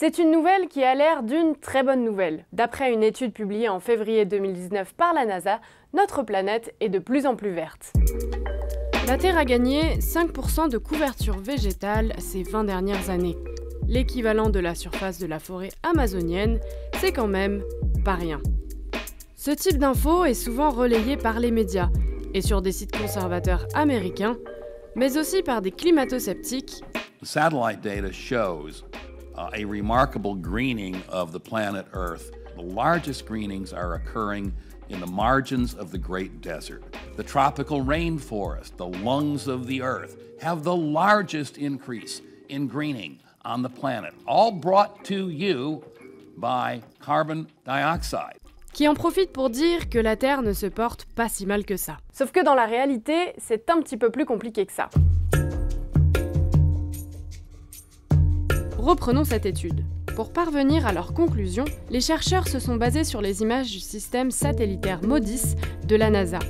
C'est une nouvelle qui a l'air d'une très bonne nouvelle. D'après une étude publiée en février 2019 par la NASA, notre planète est de plus en plus verte. La Terre a gagné 5% de couverture végétale ces 20 dernières années. L'équivalent de la surface de la forêt amazonienne, c'est quand même pas rien. Ce type d'info est souvent relayé par les médias et sur des sites conservateurs américains, mais aussi par des climato-sceptiques. Satellite data shows a remarkable greening of the planet Earth. The largest greenings are occurring in the margins of the Great Desert. The tropical rainforest, the lungs of the Earth, have the largest increase in greening on the planet, all brought to you by carbon dioxide. Qui en profite pour dire que la Terre ne se porte pas si mal que ça. Sauf que dans la réalité, c'est un petit peu plus compliqué que ça. Reprenons cette étude. Pour parvenir à leur conclusion, les chercheurs se sont basés sur les images du système satellitaire MODIS de la NASA.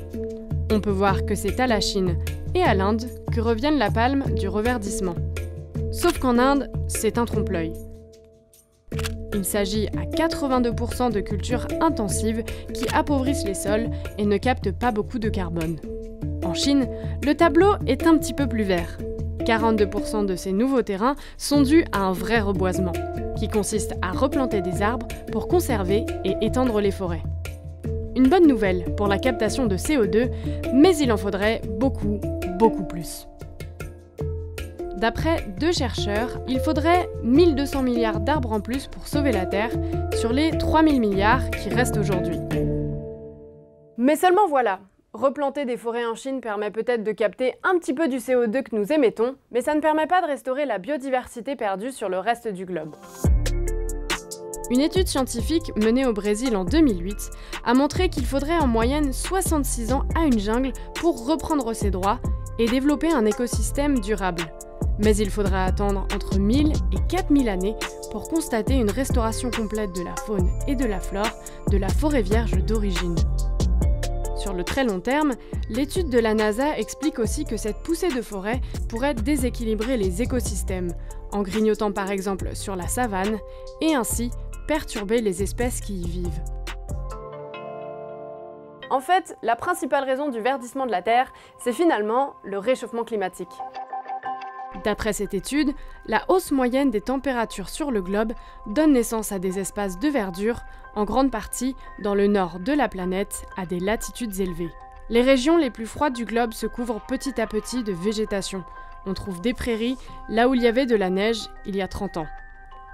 On peut voir que c'est à la Chine et à l'Inde que reviennent la palme du reverdissement. Sauf qu'en Inde, c'est un trompe-l'œil. Il s'agit à 82% de cultures intensives qui appauvrissent les sols et ne captent pas beaucoup de carbone. En Chine, le tableau est un petit peu plus vert. 42% de ces nouveaux terrains sont dus à un vrai reboisement, qui consiste à replanter des arbres pour conserver et étendre les forêts. Une bonne nouvelle pour la captation de CO2, mais il en faudrait beaucoup plus. D'après 2 chercheurs, il faudrait 1200 milliards d'arbres en plus pour sauver la Terre sur les 3000 milliards qui restent aujourd'hui. Mais seulement voilà, replanter des forêts en Chine permet peut-être de capter un petit peu du CO2 que nous émettons, mais ça ne permet pas de restaurer la biodiversité perdue sur le reste du globe. Une étude scientifique menée au Brésil en 2008 a montré qu'il faudrait en moyenne 66 ans à une jungle pour reprendre ses droits et développer un écosystème durable. Mais il faudra attendre entre 1000 et 4000 années pour constater une restauration complète de la faune et de la flore de la forêt vierge d'origine. Sur le très long terme, l'étude de la NASA explique aussi que cette poussée de forêt pourrait déséquilibrer les écosystèmes, en grignotant par exemple sur la savane, et ainsi perturber les espèces qui y vivent. En fait, la principale raison du verdissement de la Terre, c'est finalement le réchauffement climatique. D'après cette étude, la hausse moyenne des températures sur le globe donne naissance à des espaces de verdure, en grande partie dans le nord de la planète, à des latitudes élevées. Les régions les plus froides du globe se couvrent petit à petit de végétation. On trouve des prairies là où il y avait de la neige il y a 30 ans.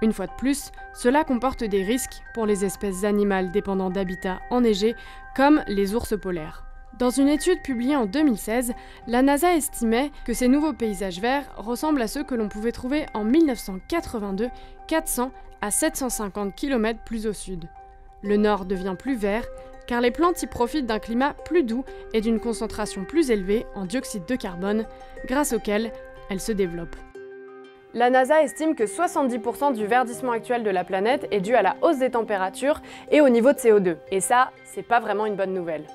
Une fois de plus, cela comporte des risques pour les espèces animales dépendant d'habitats enneigés, comme les ours polaires. Dans une étude publiée en 2016, la NASA estimait que ces nouveaux paysages verts ressemblent à ceux que l'on pouvait trouver en 1982, 400 à 750 km plus au sud. Le nord devient plus vert, car les plantes y profitent d'un climat plus doux et d'une concentration plus élevée en dioxyde de carbone, grâce auquel elles se développent. La NASA estime que 70% du verdissement actuel de la planète est dû à la hausse des températures et au niveau de CO2. Et ça, c'est pas vraiment une bonne nouvelle.